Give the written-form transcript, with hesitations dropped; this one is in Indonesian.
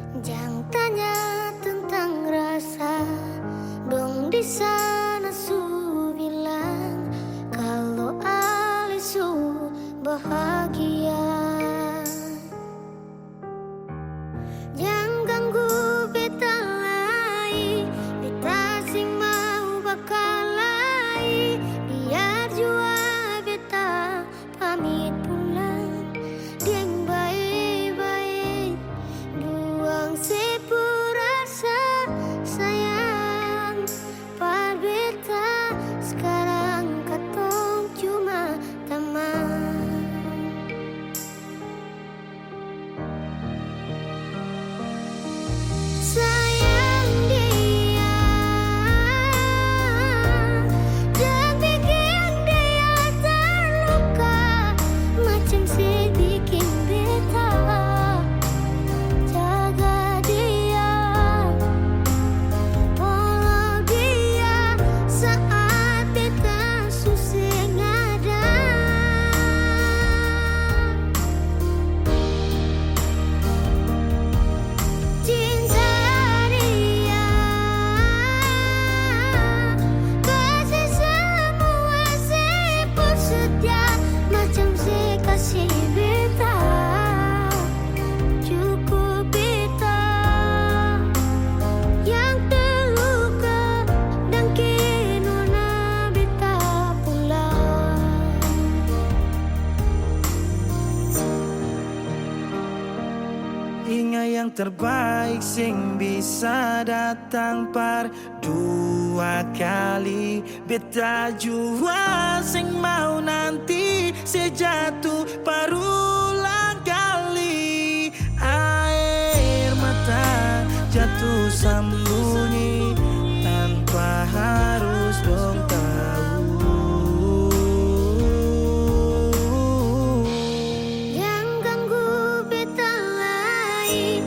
Jangan tanya tentang rasa, dong di sana su bilang kalau Ali su bahagia. Jangan ganggu beta lagi, beta sing mau bakalai, biar jua beta pamit pulang. Yang baik-baik buang sepurasa sayang par beta, sekarang katong cuma teman. Sayang dia, jangan bikin dia terluka, macam si bikin beta. Jaga dia, follow dia saat beta susah ada. Cinta dia, kasih semua sipur setia, macam si kasih beta. Cukup beta yang terluka dan kini nona beta pulang. Ingat yang terbaik sing bisa datang par dua kali. Beta jua sing mau nanti sejatuh parulang kali. Air mata jatuh sembunyi tanpa harus dong tahu. Yang ganggu beta lagi,